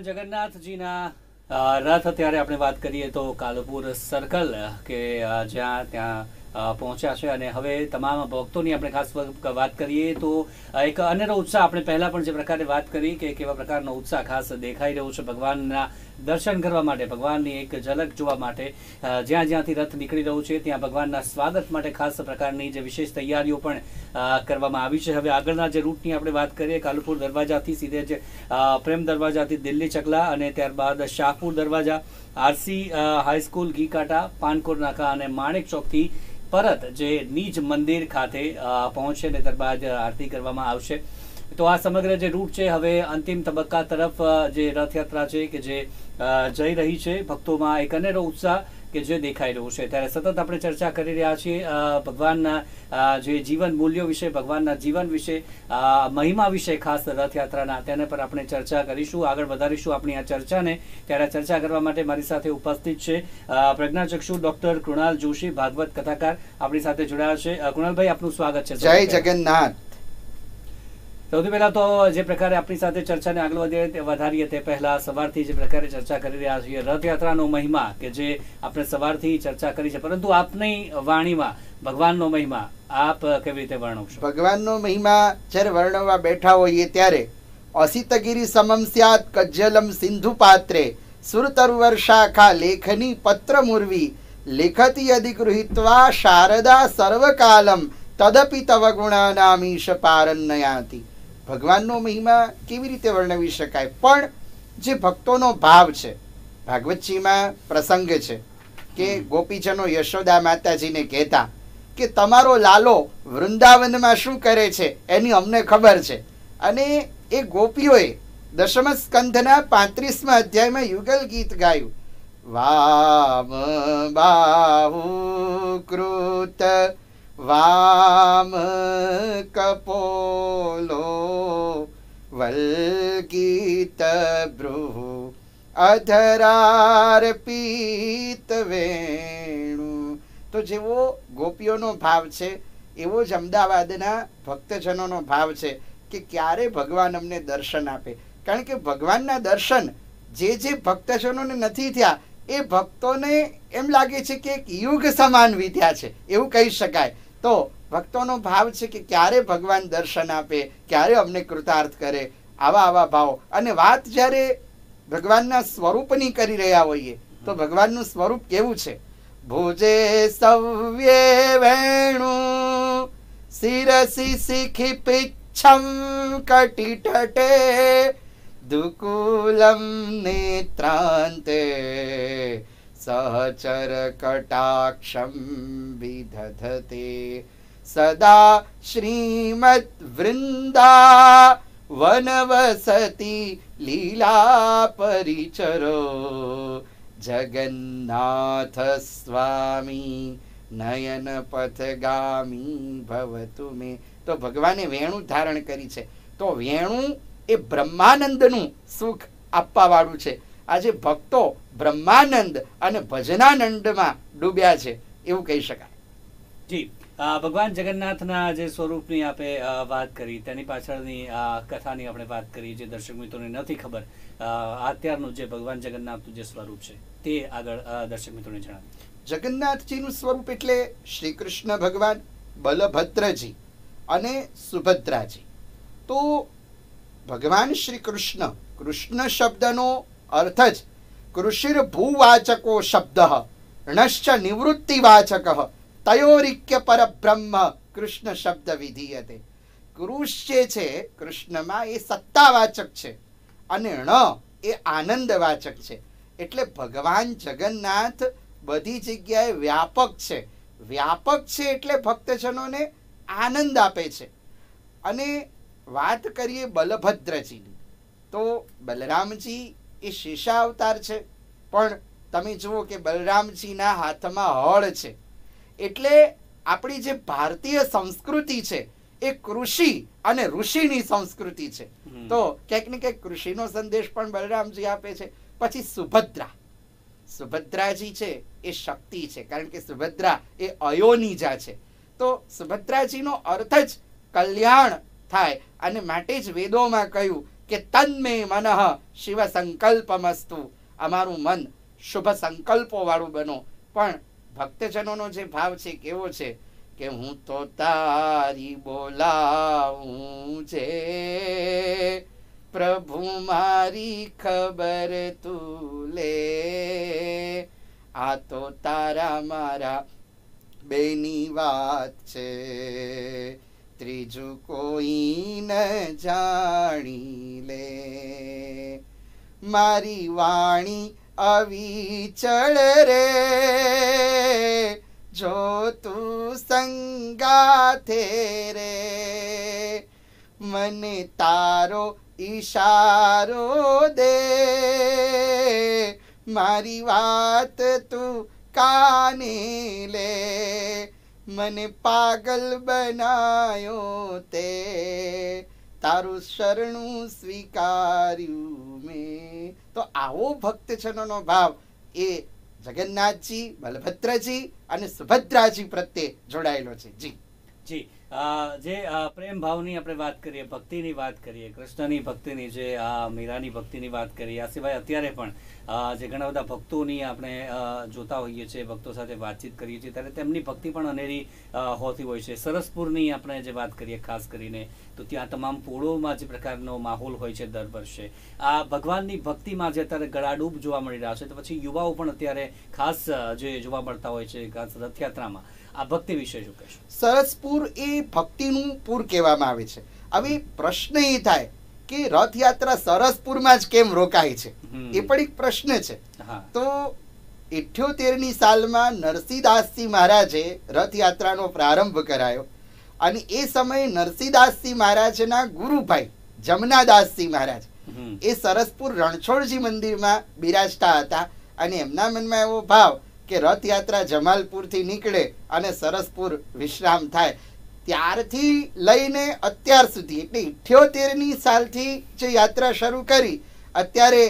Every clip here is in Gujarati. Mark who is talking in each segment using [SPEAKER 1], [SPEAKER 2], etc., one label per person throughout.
[SPEAKER 1] ભગવાન જગન્નાથજીના રથ અત્યારે આપણે વાત કરીએ તો કાલુપુર સર્કલ કે જ્યાં ત્યાં પહોંચ્યા છે અને હવે તમામ ભક્તોની આપણે ખાસ વાત કરીએ તો એક અનેરો ઉત્સાહ આપણે પહેલા પણ જે પ્રકારે વાત કરી કે કેવા પ્રકારનો ઉત્સાહ ખાસ દેખાઈ રહ્યો છે ભગવાનના દર્શન કરવા માટે, ભગવાનની એક ઝલક જોવા માટે જ્યાં જ્યાંથી રથ નીકળી રહ્યું છે ત્યાં ભગવાનના સ્વાગત માટે ખાસ પ્રકારની જે વિશેષ તૈયારીઓ પણ કરવામાં આવી છે. હવે આગળના જે રૂટની આપણે વાત કરીએ, કાલુપુર દરવાજાથી સીધે જ પ્રેમ દરવાજાથી દિલ્હી ચકલા અને ત્યારબાદ શાહપુર દરવાજા, આરસી હાઈસ્કૂલ, ઘીકાંટા, પાનકોર નાકા અને માણેક ચોકથી પરત જે નીજ મંદિર ખાતે પહોંચે અને ત્યારબાદ આરતી કરવામાં આવશે. તો આ સમગ્ર જે રૂટ છે હવે અંતિમ તબક્કા તરફ જે રથયાત્રા છે કે જે જઈ રહી છે, ભક્તોમાં એક અનેરો ઉત્સાહ કે જે દેખાઈ રહ્યું છે. ત્યારે સતત આપણે ચર્ચા કરી રહ્યા છીએ ભગવાનના જે જીવન મૂલ્યો વિશે, ભગવાનના જીવન વિશે, મહિમા વિશે, ખાસ રથયાત્રાના તેના પર આપણે ચર્ચા કરીશું, આગળ વધારીશું આપણી આ ચર્ચાને. ત્યારે ચર્ચા કરવા માટે મારી સાથે ઉપસ્થિત છે પ્રજ્ઞાચક્ષુ ડોક્ટર કૃણાલ જોશી, ભાગવત કથાકાર, આપણી સાથે જોડાયા છે. કૃણાલભાઈ, આપનું સ્વાગત છે.
[SPEAKER 2] જય જગન્નાથ.
[SPEAKER 1] સૌથી પહેલા તો જે પ્રકારે આપણી સાથે ચર્ચાને આગળ વધારીએ તે પહેલા સવારથી જે પ્રકારે ચર્ચા કરી રહ્યા છીએ રથયાત્રાનો મહિમા કે જે આપણે સવારથી ચર્ચા કરી છે, પરંતુ આપની વાણીમાં ભગવાનનો મહિમા આપ કેવી રીતે વર્ણવશો?
[SPEAKER 2] ભગવાનનો મહિમા જ્યારે વર્ણવવા બેઠા હોઈએ ત્યારે અસિતગીરી સમમ સ્યાત કજ્જલમ સિંધુ પાત્રે સુરતરુવર્ષાખા લેખની પત્ર મુર્વી લેખતી અધિગૃહિત્વા શારદા સર્વકાલમ તદપિ તવ ગુણાનામીશ પારન્નયાતિ. ભગવાનનો મહિમા કેવી રીતે વર્ણવી શકાય? પણ જે ભક્તોનો ભાવ છે, ભાગવતજીમાં પ્રસંગ છે કે ગોપીજનો યશોદા માતાજીને કહેતા કે તમારો લાલો વૃંદાવનમાં શું કરે છે એની અમને ખબર છે. અને એ ગોપીઓએ દશમ સ્કંધના 35મા અધ્યાયમાં યુગલ ગીત ગાયું. વામ બાહુ કૃત વામ કપોલો વલ્કિત ભ્રુઃ અધરાર્પિત વેણુ. તો જેવો ગોપીઓનો ભાવ છે એવો જ અમદાવાદના ભક્તજનોનો ભાવ છે કે ક્યારે ભગવાન અમને દર્શન આપે. કારણ કે ભગવાનના દર્શન જે ભક્તજનોને નથી થયા એ ભક્તોને એમ લાગે છે કે એક યુગ સમાન વીત્યા છે એવું કહી શકાય. તો ભક્તોનો ભાવ છે કે ક્યારે ભગવાન દર્શન આપે, ક્યારે અમને કૃતાર્થ કરે, આવા ભાવ. અને વાત જ્યારે ભગવાનના સ્વરૂપની કરી રહ્યા હોઈએ તો ભગવાનનું સ્વરૂપ કેવું છે? ભુજે સવ્યે વેણુ શિરસી શિખી પિચ્છમ કટિતટે દુકુલમ નેત્રાંતે સહચર કટાક્ષમ વિદધતે સદા શ્રીમદ વૃંદા વનવસતી લીલા પરિચરો જગન્નાથ સ્વામી નયન પથગામી ભવતુ મે. તો ભગવાને વેણુ ધારણ કરી છે. તો વેણુ એ બ્રહ્માનંદનું સુખ આપવા વાળું છે. આજે ભક્તો બ્રહ્માનંદ અને ભજનાનંદમાં ડૂબ્યા છે એવું કહી શકાય.
[SPEAKER 1] જી, ભગવાન જગન્નાથના જે સ્વરૂપની આપે વાત કરી તેની પાછળની કથાની આપણે વાત કરી, જે દર્શક મિત્રોને નથી ખબર અત્યારનું જે ભગવાન જગન્નાથનું જે સ્વરૂપ છે તે આગળ દર્શક મિત્રોને જણાવીએ.
[SPEAKER 2] જગન્નાથજીનું સ્વરૂપ એટલે શ્રી કૃષ્ણ ભગવાન, બલભદ્રજી અને સુભદ્રાજી. તો ભગવાન શ્રી કૃષ્ણ, કૃષ્ણ શબ્દનો અર્થ જ કૃષિર ભૂવાચકો શબ્દ ણશ્ચ નિવૃત્તિવાચક તયોરિક્ય પરબ્રહ્મ કૃષ્ણ શબ્દ વિધીયતે. કૃષ જે છે કૃષ્ણમાં એ સત્તાવાચક છે અને ણ એ આનંદવાચક છે. એટલે ભગવાન જગન્નાથ બધી જગ્યાએ વ્યાપક છે. વ્યાપક છે એટલે ભક્તજનોને આનંદ આપે છે. અને વાત કરીએ બલભદ્રજીની તો બલરામજી એ શેષાવતાર છે, પણ તમે જુઓ કે બલરામજીના હાથમાં હળ છે. એટલે આપણી જે ભારતીય સંસ્કૃતિ છે એ કૃષિ અને ઋષિની સંસ્કૃતિ છે. તો ક્યાંક ને ક્યાંક કૃષિનો સંદેશ પણ બલરામજી આપે છે. પછી સુભદ્રાજી છે એ શક્તિ છે, કારણ કે સુભદ્રા એ અયોનિજા છે. તો સુભદ્રાજીનો અર્થ જ કલ્યાણ થાય અને માટે જ વેદોમાં કહ્યું કે તન્મે મનઃ શિવ સંકલ્પમસ્તુ, અમારું મન શુભ સંકલ્પો વાળું બનો. પણ ભક્તજનોનો જે ભાવ છે કેવો છે કે હું તો તારી બોલાવું છે, પ્રભુ મારી ખબર તું લે. આ તો તારા મારા બેની વાત છે, ત્રીજું કોઈ ન જાણી લે. મારી વાણી અવિચળ રે, જો તું સંગાથે રે. મને તારો ઈશારો દે, મારી વાત તું કાને લે. મને પાગલ બનાયો તે, તારું શરણું સ્વીકાર્યું મેં. તો આવો ભક્તજનોનો ભાવ એ જગન્નાથજી, બલભદ્રજી અને સુભદ્રાજી પ્રત્યે જોડાયેલો છે. જી
[SPEAKER 1] જી, જે પ્રેમ ભાવની આપણે વાત કરીએ, ભક્તિની વાત કરીએ, કૃષ્ણની ભક્તિની, જે મીરાની ભક્તિની વાત કરીએ, આ સિવાય અત્યારે પણ જે ઘણા બધા ભક્તોની આપણે જોતા હોઈએ છીએ, ભક્તો સાથે વાતચીત કરીએ છીએ, ત્યારે તેમની ભક્તિ પણ અનેરી હોતી હોય છે. સરસપુરની આપણે જે વાત કરીએ ખાસ કરીને, તો ત્યાં તમામ પોળોમાં જે પ્રકારનો માહોલ હોય છે દર વર્ષે, આ ભગવાનની ભક્તિમાં જે અત્યારે ગળાડૂબ જોવા મળી રહ્યા છે, તો પછી યુવાઓ પણ અત્યારે ખાસ જે જોવા મળતા હોય છે ખાસ રથયાત્રામાં, આ ભક્તિ વિશે શું કહેશો?
[SPEAKER 2] સરસપુર એ ભક્તિનું પૂર કહેવામાં આવે છે. હવે પ્રશ્ન એ થાય કે રથયાત્રા સરસપુરમાં જ કેમ રોકાય છે, એ પણ એક પ્રશ્ન છે. તો 78ની સાલમાં નરસિંહદાસજી મહારાજે રથયાત્રાનો પ્રારંભ કરાયો, અને એ સમયે નરસિંહદાસજી મહારાજના ગુરુભાઈ જમનાદાસજી મહારાજ એ સરસપુર રણછોડજી મંદિરમાં બિરાજતા હતા, અને એમના મનમાં એવો ભાવ કે રથયાત્રા જમાલપુરથી નીકળે અને સરસપુર વિશ્રામ થાય. ત્યારથી લઈને અત્યાર સુધી, એટલે 78ની સાલથી જે યાત્રા શરૂ કરી, અત્યારે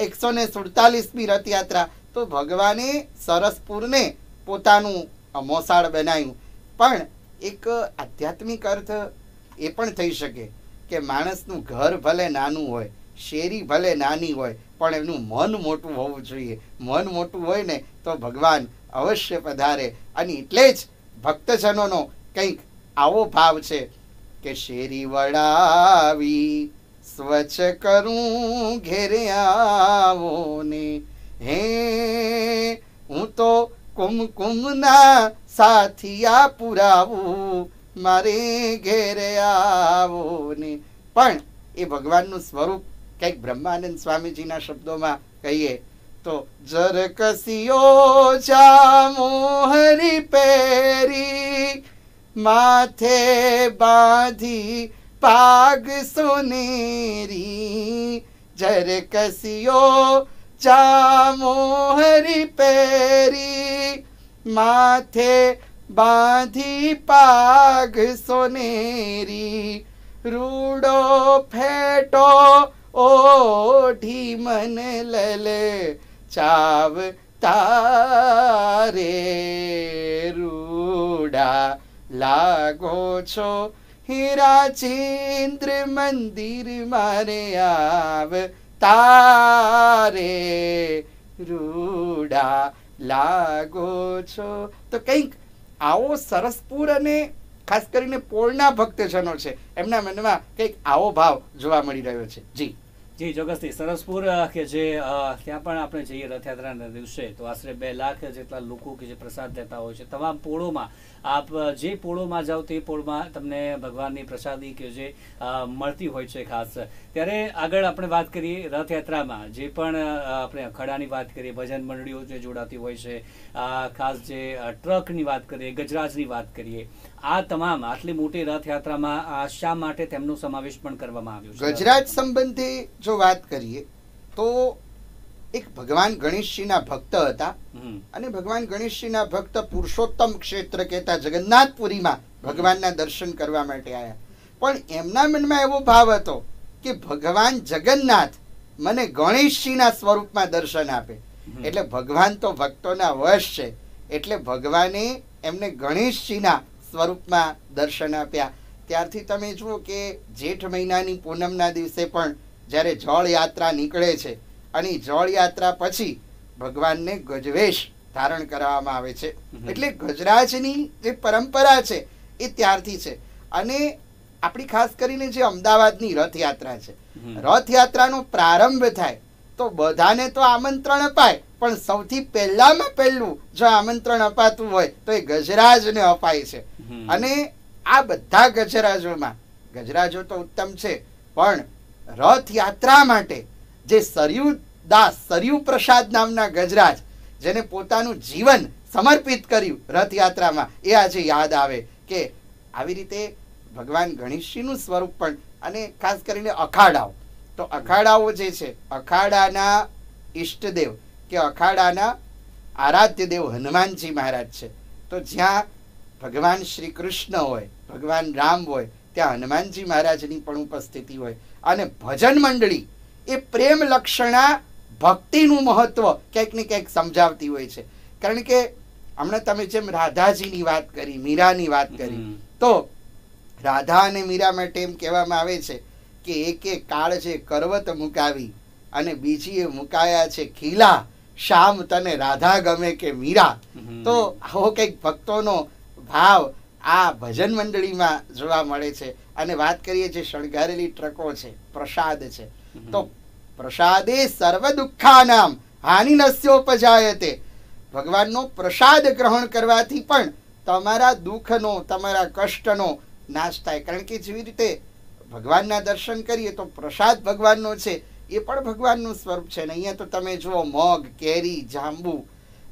[SPEAKER 2] 147મી રથયાત્રા, તો ભગવાને સરસપુરને પોતાનું મોસાળ બનાવ્યું. પણ એક આધ્યાત્મિક અર્થ એ પણ થઈ શકે કે માણસનું ઘર ભલે નાનું હોય, શેરી ભલે નાની હોય, પણ એનું મન મોટું હોવું જોઈએ. મન મોટું હોય ને તો ભગવાન અવશ્ય પધારે. અને એટલે જ ભક્તજનોનો કંઈક આવો ભાવ છે કે શેરી વડાવી સ્વચ્છ કરું ઘેરે આવો ને, હે હું તો કુમકુમના સાથિયા પુરાવું, મારે ઘેરે આવો ને. પણ એ ભગવાનનું સ્વરૂપ કંઈક બ્રહ્માનંદ સ્વામીજીના શબ્દોમાં કહીએ તો, જર કસિયો જામો હરી પેરી, માથે બાંધી પાગ સોનેરી. જર કસિયો જામો હરી પેરી, માથે બાંધી પાગ સોનેરી. રૂડો ફેટો ઓઢી મન લલે ચાવ તારે, રૂડા લાગો છો હીરા ચિંદ્ર મંદિર મારે આવ તારે, રૂડા લાગો છો. તો કંઈક આવો સરસપુર અને ખાસ કરીને પોળના ભક્તજનો છે, એમના મનમાં કંઈક આવો ભાવ જોવા મળી રહ્યો છે. જી
[SPEAKER 1] જી, ચોક્કસથી. સરસપુર કે જે ત્યાં પણ આપણે જઈએ રથયાત્રાના દિવસે, તો આશરે 2 લાખ જેટલા લોકો કે જે પ્રસાદ લેતા હોય છે. તમામ પોળોમાં આપ જે પોળોમાં જાઓ તે પોળમાં તમને ભગવાનની પ્રસાદી કે જે મળતી હોય છે ખાસ. ત્યારે આગળ આપણે વાત કરીએ રથયાત્રામાં જે પણ આપણે અખાડાની વાત કરીએ, ભજન મંડળીઓ જે જોડાતી હોય છે, ખાસ જે ટ્રકની વાત કરીએ, ગજરાજની વાત કરીએ, આ તમામ આટલી મોટી રથયાત્રામાં શા માટે તેમનો સમાવેશ પણ કરવામાં આવ્યો છે?
[SPEAKER 2] ગજરાજ સંબંધે જો વાત કરીએ તો એક ભગવાન ગણેશજીના ભક્ત હતા, અને ભગવાન ગણેશજીના ભક્ત પુરુષોત્તમ ક્ષેત્ર કહેતા જગન્નાથપુરીમાં ભગવાનના દર્શન કરવા માટે આવ્યા. પણ એમના મનમાં એવો ભાવ હતો કે ભગવાન જગન્નાથ મને ગણેશજીના સ્વરૂપમાં દર્શન આપે. એટલે ભગવાન તો ભક્તોના વશ છે, એટલે ભગવાને એમને ગણેશજીના સ્વરૂપમાં દર્શન આપ્યા. ત્યારથી તમે જુઓ કે જેઠ મહિનાની પૂનમના દિવસે પણ જ્યારે જળ યાત્રા નીકળે છે અને જળ યાત્રા પછી ભગવાનને ગજવેશ ધારણ કરવામાં આવે છે. એટલે ગજરાજની જે પરંપરા છે એ ત્યારથી છે. અને આપણી ખાસ કરીને જે અમદાવાદની રથયાત્રા છે, રથયાત્રાનો પ્રારંભ થાય તો બધાને તો આમંત્રણ અપાય, પણ સૌથી પહેલામાં પહેલું જો આમંત્રણ અપાતું હોય તો એ ગજરાજને અપાય છે. અને આ બધા ગજરાજોમાં, ગજરાજો તો ઉત્તમ છે, પણ રથયાત્રા માટે જે સરયુ દાસ, સરયુ પ્રસાદ નામના ગજરાજ, જેને પોતાનું જીવન સમર્પિત કર્યું રથયાત્રામાં, એ આજે યાદ આવે કે આવી રીતે ભગવાન ગણેશજીનું સ્વરૂપ પણ. અને ખાસ કરીને અખાડાઓ, તો અખાડાઓ જે છે, અખાડાના ઈષ્ટદેવ કે અખાડાના આરાધ્ય દેવ હનુમાનજી મહારાજ છે. તો જ્યાં ભગવાન શ્રી કૃષ્ણ હોય, ભગવાન રામ હોય, ત્યાં હનુમાનજી મહારાજની પણ ઉપસ્થિતિ હોય. અને ભજન મંડળી એ પ્રેમ લક્ષણા ભક્તિનું મહત્વ ક્યાંક ને ક્યાંક સમજાવતી હોય છે. કારણ કે હમણાં તમે જેમ રાધાજીની વાત કરી, મીરાની વાત કરી, તો રાધા અને મીરા માટે એમ કહેવામાં આવે છે કે એકે કાળ છે કરવત મુકાવી અને બીજી એ મુકાયા છે ખીલા, શામ તને રાધા ગમે કે મીરા. તો આવો કંઈક ભક્તોનો ભાવ આ ભજન મંડળીમાં જોવા મળે છે. અને વાત કરીએ જે શણગારેલી ટ્રકો છે, પ્રસાદ છે, તો પ્રસાદે સર્વ દુઃખાનામ હાનિનસ્યોપજાયતે. ભગવાનનો પ્રસાદ ગ્રહણ કરવાથી પણ તમારા દુઃખનો, તમારા કષ્ટનો નાશ થાય. કારણ કે જેવી રીતે ભગવાનના દર્શન કરીએ તો પ્રસાદ ભગવાનનો છે, એ પણ ભગવાનનું સ્વરૂપ છે. ને અહીંયા તો તમે જુઓ મગ, કેરી, જાંબુ,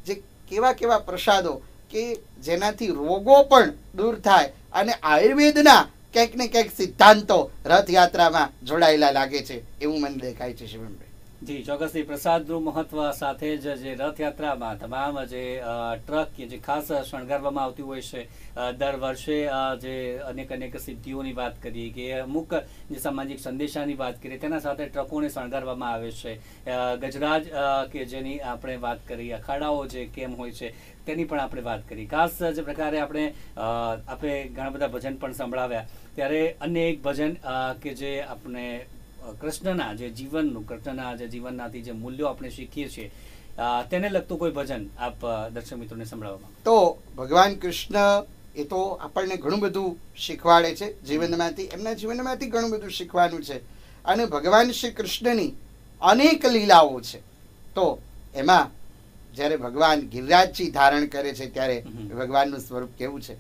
[SPEAKER 2] જે કેવા કેવા પ્રસાદો કે જેનાથી રોગો પણ દૂર થાય. અને આયુર્વેદના ક્યાંક ને ક્યાંક સિદ્ધાંતો રથયાત્રામાં જોડાયેલા લાગે છે, એવું મને દેખાય છે શિવમભાઈ.
[SPEAKER 1] જી ચોક્કસથી પ્રસાદનું મહત્વ સાથે જ જે રથયાત્રામાં તમામ જે ટ્રક જે ખાસ શણગારવામાં આવતી હોય છે, દર વર્ષે જે અનેક સિદ્ધિઓની વાત કરીએ કે અમુક જે સામાજિક સંદેશાની વાત કરીએ, તેના સાથે ટ્રકોને શણગારવામાં આવે છે. ગજરાજ કે જેની આપણે વાત કરી, અખાડાઓ જે કેમ હોય છે તેની પણ આપણે વાત કરી. ખાસ જે પ્રકારે આપણે ઘણા બધા ભજન પણ સંભળાવ્યા, ત્યારે અન્ય એક ભજન કે જે આપણે કૃષ્ણના જે જીવનનું, કૃષ્ણના જે જીવનનાથી જે મૂલ્યો આપણે શીખીએ છીએ, તેને લગતું કોઈ ભજન આપ દર્શક મિત્રોને સંભળાવવામાં.
[SPEAKER 2] તો ભગવાન કૃષ્ણ એ તો આપણને ઘણું બધું શીખવાડે છે જીવનમાંથી, એમના જીવનમાંથી ઘણું બધું શીખવાનું છે. અને ભગવાન શ્રી કૃષ્ણની અનેક લીલાઓ છે. તો એમાં જ્યારે ભગવાન ગિરિરાજજી ધારણ કરે છે ત્યારે ભગવાનનું સ્વરૂપ કેવું છે?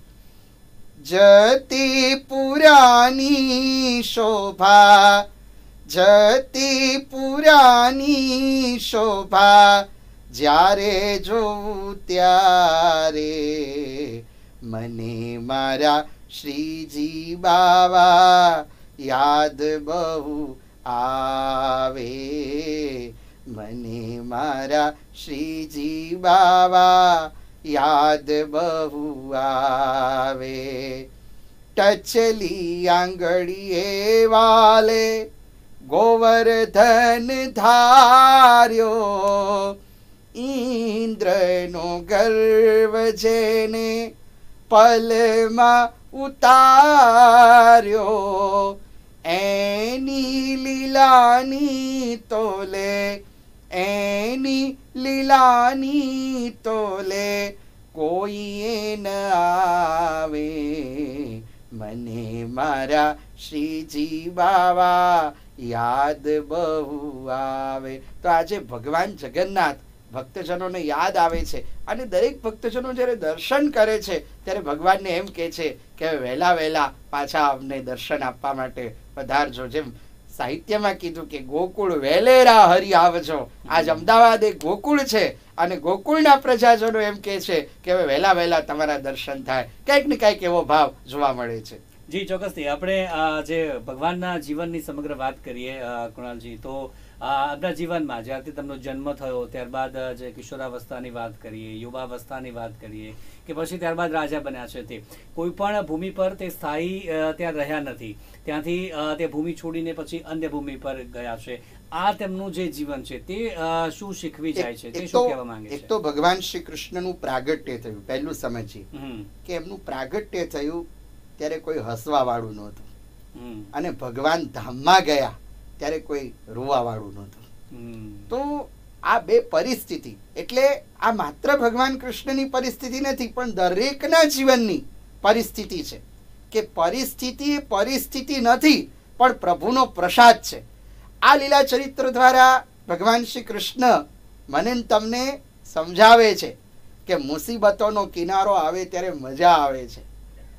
[SPEAKER 2] જતી પુરાની શોભા, જતી પુરાની શોભા, જ્યારે જોઉં ત્યારે મને મારા શ્રીજી બાવા યાદ બહુ આવે, મને મારા શ્રીજી બાવા યાદ બહુ આવે. ટચલી આંગળીએ વાલે ગોવર્ધન ધાર્યો, ઇન્દ્રનો ગર્વ જેને પલમાં ઉતાર્યો, એની લીલાની તોલે, એની લીલાની તોલે કોઈ ન આવે, મને મારા શ્રીજી બાવા યાદ બહુ આવે. તો આજે ભગવાન જગન્નાથ ભક્તજનોને યાદ આવે છે. અને દરેક ભક્તજનો જ્યારે દર્શન કરે છે ત્યારે ભગવાનને એમ કહે છે કે વહેલા વહેલા પાછા અમને દર્શન આપવા માટે પધારજો. જેમ સાહિત્યમાં કીધું કે ગોકુળ વહેલેરા હરી આવજો. આજ અમદાવાદ એક ગોકુળ છે અને ગોકુળના પ્રજાજનો એમ કહે છે કે હવે વહેલા વહેલા તમારા દર્શન થાય. કંઈક ને કંઈક એવો ભાવ જોવા મળે છે.
[SPEAKER 1] જી ચોક્કસથી આપણે જે ભગવાનના જીવનની સમગ્ર વાત કરીએ કૃણાલજી, તો આપણા જીવનમાં જ્યારથી તેમનો જન્મ થયો ત્યારબાદ જે કિશોરાવસ્થાની વાત કરીએ, યુવાવસ્થાની વાત કરીએ, કે પછી ત્યારબાદ રાજા બન્યા છે, તે કોઈ પણ ભૂમિ પર તે સ્થાયી ત્યાં રહ્યા નથી. ત્યાંથી તે ભૂમિ છોડીને પછી અન્ય ભૂમિ પર ગયા છે. આ તેમનું જે જીવન છે તે શું શીખવી જાય છે, તે શું કહેવા માંગે છે?
[SPEAKER 2] એક તો ભગવાન શ્રી કૃષ્ણનું પ્રાગટ્ય થયું, પહેલું સમજીએ કે એમનું પ્રાગટ્ય થયું ત્યારે કોઈ હસવા વાળું નહોતું. અને ભગવાન ધામમાં ગયા ત્યારે કોઈ રોવાવાળું નહોતું.
[SPEAKER 1] હમ.
[SPEAKER 2] તો આ બે પરિસ્થિતિ એટલે આ માત્ર ભગવાન કૃષ્ણની પરિસ્થિતિ નથી, પણ દરેકના જીવનની પરિસ્થિતિ છે કે પરિસ્થિતિ નથી, પણ પ્રભુનો પ્રસાદ છે. આ લીલા ચરિત્ર દ્વારા ભગવાન શ્રી કૃષ્ણ મને ને તમને સમજાવે છે કે મુસીબતોનો કિનારો આવે ત્યારે મજા આવે છે,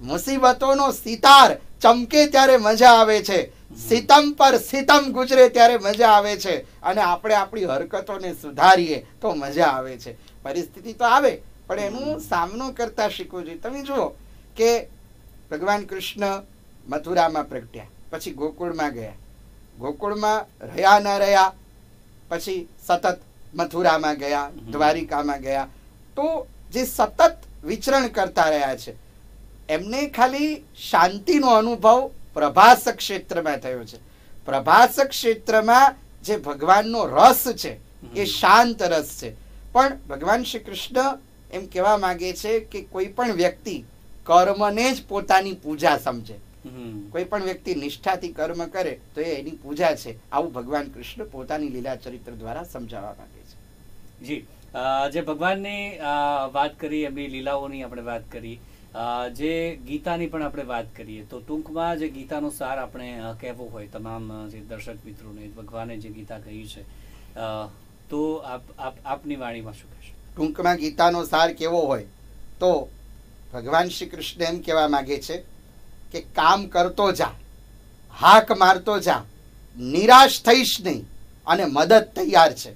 [SPEAKER 2] મુસીબતોનો સિતાર ચમકે ત્યારે મજા આવે છે, સિતમ પર સિતમ ગુજરે ત્યારે મજા આવે છે, અને આપણે આપણી હરકતોને સુધારીએ તો મજા આવે છે. પરિસ્થિતિ તો આવે, પણ એનું સામનો કરતા શીખવું જોઈએ. તમે જુઓ કે ભગવાન કૃષ્ણ મથુરામાં પ્રગટ્યા, પછી ગોકુળમાં ગયા, ગોકુળમાં રહ્યા ન રહ્યા, પછી સતત મથુરામાં ગયા, દ્વારિકામાં ગયા. તો જે સતત વિચરણ કરતા રહ્યા છે એમને ખાલી શાંતિનો અનુભવ પ્રભાસ ક્ષેત્રમાં થયો છે. પ્રભાસ ક્ષેત્રમાં જે ભગવાનનો રસ છે એ શાંત રસ છે. પણ ભગવાન શ્રી કૃષ્ણ એમ કહેવા માંગે છે કે કોઈ પણ વ્યક્તિ કર્મને જ પોતાની પૂજા સમજે, કોઈ પણ વ્યક્તિ નિષ્ઠાથી કર્મ કરે તો એ એની પૂજા છે. આવું ભગવાન કૃષ્ણ પોતાની લીલા ચરિત્ર દ્વારા સમજાવવા માંગે છે.
[SPEAKER 1] જી, જે ભગવાનની વાત કરી, એમની લીલાઓની આપણે વાત કરી, જે ગીતાની પણ આપણે વાત કરીએ તો ટૂંકમાં જે ગીતાનો સાર આપણે કહેવો હોય તમામ જે દર્શક મિત્રોને, ભગવાને જે ગીતા કહી છે, તો આપની વાણીમાં શું કહેશો?
[SPEAKER 2] ટૂંકમાં ગીતાનો સાર કેવો હોય તો ભગવાન શ્રી કૃષ્ણ એમ કહેવા માંગે છે કે કામ કરતો જા, હાક મારતો જા, નિરાશ થઈશ નહીં, અને મદદ તૈયાર છે.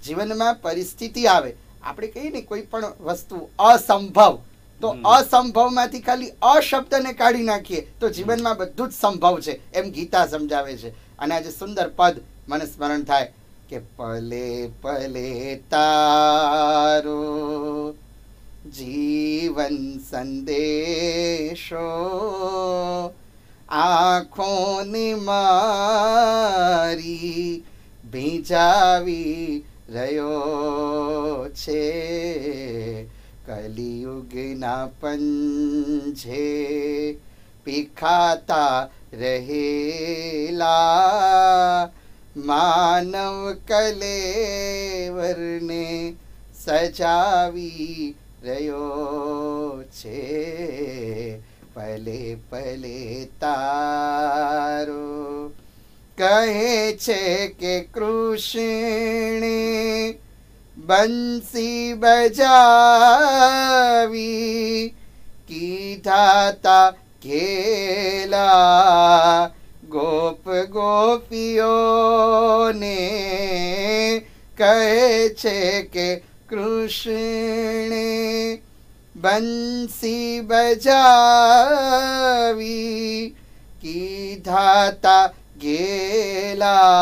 [SPEAKER 2] જીવનમાં પરિસ્થિતિ આવે, આપણે કહીએ ને કોઈ પણ વસ્તુ અસંભવ, તો અસંભવમાંથી ખાલી અશબ્દને કાઢી નાખીએ તો જીવનમાં બધું જ સંભવ છે, એમ ગીતા સમજાવે છે. અને આજે સુંદર પદ મને સ્મરણ થાય કે પલે પલે તારો જીવન સંદેશો, આંખોની મારી ભીંજાવી રહ્યો છે, કલિયુગના પંજે પીખાતા રહેલા માનવ કલેવરને સજાવી રહ્યો છે, પલે પલે તારો. કહે છે કે કૃષ્ણે બંસી બજાવી, કીધા તા ઘેલા ગોપ ગોપીઓને. કહે છે કે કૃષ્ણે બંસી બજાવી, કીધા તા ગેલા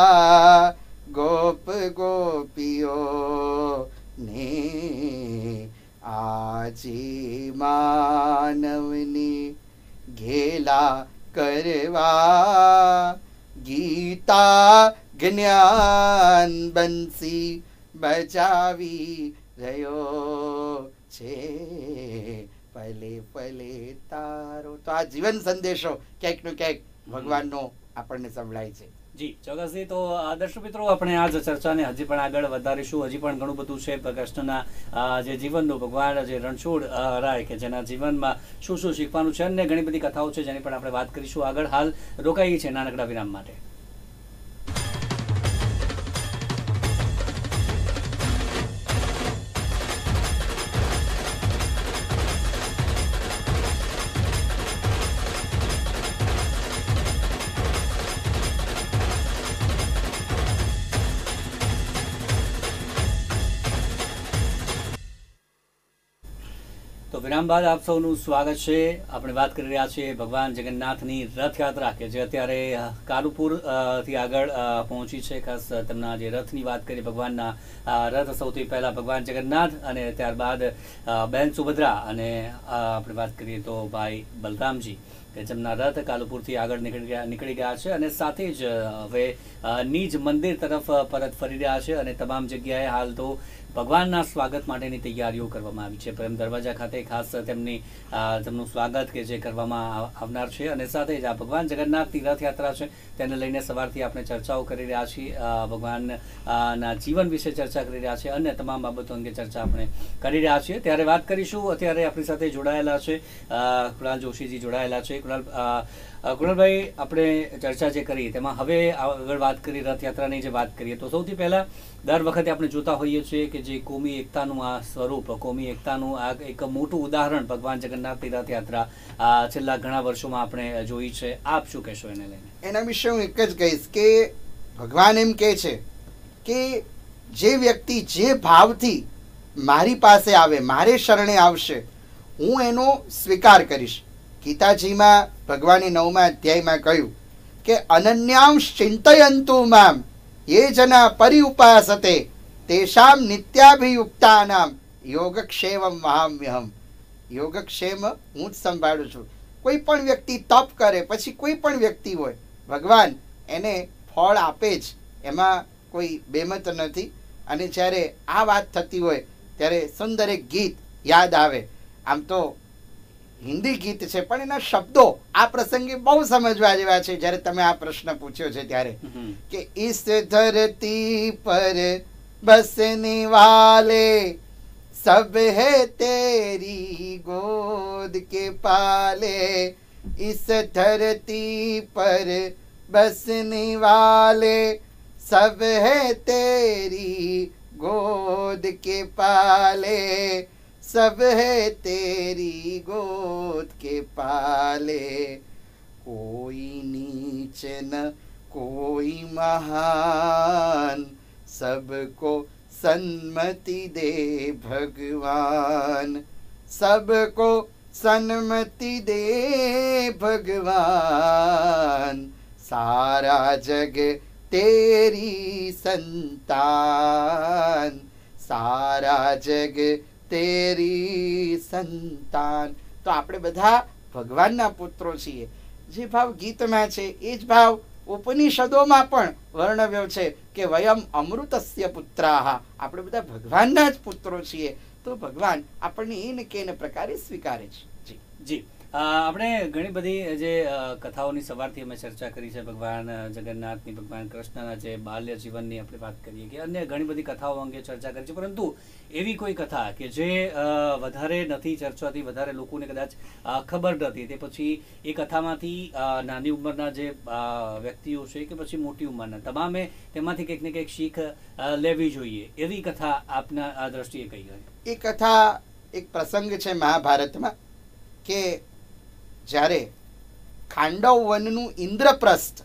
[SPEAKER 2] ગોપ ગોપીઓ ને. આજે માનવની ઘેલા કરવા ગીતા જ્ઞાન બંસી બજાવી રહ્યો છે, પલે પલે તારો. તો આ જીવન સંદેશો ક્યાંક નો ક્યાંક ભગવાનનો આપણને સંભળાય છે.
[SPEAKER 1] જી ચોક્કસથી. તો દર્શક મિત્રો, આપણે આ જ ચર્ચાને હજી પણ આગળ વધારીશું. હજી પણ ઘણું બધું છે કૃષ્ણના જે જીવનનું, ભગવાન જે રણછોડ રાય કે જેના જીવનમાં શું શું શીખવાનું છે, અને ઘણી બધી કથાઓ છે જેની પણ આપણે વાત કરીશું આગળ. હાલ રોકાઈ છે નાનકડા વિરામ માટે. તો વિરામ બાદ આપ સૌનું સ્વાગત છે. આપણે વાત કરી રહ્યા છીએ ભગવાન જગન્નાથની રથયાત્રા કે જે અત્યારે કાલુપુર થી આગળ પહોંચી છે. ખાસ તેમના જે રથની વાત કરીએ, ભગવાનના રથ સૌથી પહેલા ભગવાન જગન્નાથ અને ત્યારબાદ બહેન સુભદ્રા અને આપણે વાત કરીએ તો ભાઈ બલરામજી. કે જેમના રથ કાલુપુરથી આગળ નીકળી ગયા છે અને સાથે જ હવે નિજ મંદિર તરફ પરત ફરી રહ્યા છે અને તમામ જગ્યાએ હાલ તો ભગવાનના સ્વાગત માટેની તૈયારીઓ કરવામાં આવી છે. પ્રેમ દરવાજા ખાતે ખાસ તેમનું સ્વાગત કે જે કરવામાં આવનાર છે અને સાથે જ આ ભગવાન જગન્નાથની રથયાત્રા છે તેને લઈને સવારથી આપણે ચર્ચાઓ કરી રહ્યા છીએ. ભગવાનના જીવન વિશે ચર્ચા કરી રહ્યા છીએ, અન્ય તમામ બાબતો અંગે ચર્ચા આપણે કરી રહ્યા છીએ. ત્યારે વાત કરીશું, અત્યારે આપણી સાથે જોડાયેલા છે કુણાલ જોશીજી જોડાયેલા છે. કુણાલભાઈ, આપણે ચર્ચા જે કરી તેમાં હવે આગળ વાત કરી રથયાત્રાની જે વાત કરીએ તો સૌથી પહેલા દર વખતે આપણે જોતા હોઈએ છીએ કે જે કોમી એકતાનું આ સ્વરૂપ, કોમી એકતાનું આ એક મોટું ઉદાહરણ ભગવાન જગન્નાથની રથયાત્રા છેલ્લા ઘણા વર્ષોમાં આપણે જોઈ છે. આપ શું કહેશો એને લઈને?
[SPEAKER 2] એના વિશે હું એક જ કહીશ કે ભગવાન એમ કહે છે કે જે વ્યક્તિ જે ભાવથી મારી પાસે આવે, મારે શરણે આવશે, હું એનો સ્વીકાર કરીશ. ગીતાજીમાં ભગવાને 9મા અધ્યાયમાં કહ્યું કે અનન્યાંશ ચિંતયંતુ મામ યે જના પરિઉપાસતે તેષામ નિત્યાભિયુક્તાનામ યોગક્ષેમં વહામ્યહમ. યોગક્ષેમ હું જ સંભાળું છું. કોઈ પણ વ્યક્તિ તપ કરે, પછી કોઈ પણ વ્યક્તિ હોય, ભગવાન એને ફળ આપે જ, એમાં કોઈ બેમત નથી. અને જ્યારે આ વાત થતી હોય ત્યારે સુંદર એક ગીત યાદ આવે. આમ તો હિન્દી ગીત છે પણ એના શબ્દો આ પ્રસંગે બહુ સમજવા જેવા છે. જ્યારે તમે આ પ્રશ્ન પૂછ્યો છે ત્યારે કે ઇસ ધરતી પર બસને વાલે સબ હૈ તેરી ગોદ કે પાલે. इस धरती पर बसने वाले सब है तेरी गोद के पाले, सब है तेरी गोद के पाले. कोई नीच न कोई महान, सबको सन्मति दे भगवान, सबको सन्मति दे भगवान. सारा जग तेरी संतान, सारा जग तेरी संतान. તો આપણે બધા ભગવાનના પુત્રો છીએ. જે ભાવ ગીતમાં છે એ જ ભાવ ઉપનિષદોમાં પણ વર્ણવ્યો છે કે વયમ અમૃતસ્ય પુત્રાહ. આપણે બધા ભગવાનના જ પુત્રો છીએ. તો ભગવાન આપણને એને કે એને પ્રકારે સ્વીકારે છે. જી
[SPEAKER 1] જી આપણે ઘણી બધી જે કથાઓની સવારથી અમે ચર્ચા કરી છે ભગવાન જગન્નાથની, ભગવાન કૃષ્ણના જે બાલ્ય જીવનની આપણે વાત કરીએ કે અન્ય ઘણી બધી કથાઓ અંગે ચર્ચા કરી છે. પરંતુ એવી કોઈ કથા કે જે વધારે નથી ચર્ચાતી, વધારે લોકોને કદાચ ખબર નથી, તે પછી એ કથામાંથી નાની ઉંમરના જે વ્યક્તિઓ છે કે પછી મોટી ઉંમરના તમામે તેમાંથી કંઈક ને કંઈક શીખ લેવી જોઈએ, એવી કથા આપના આ દ્રષ્ટિએ કઈ હોય?
[SPEAKER 2] એ કથા એક પ્રસંગ છે મહાભારતમાં કે જ્યારે ખાંડવ વનનું ઇન્દ્રપ્રસ્થ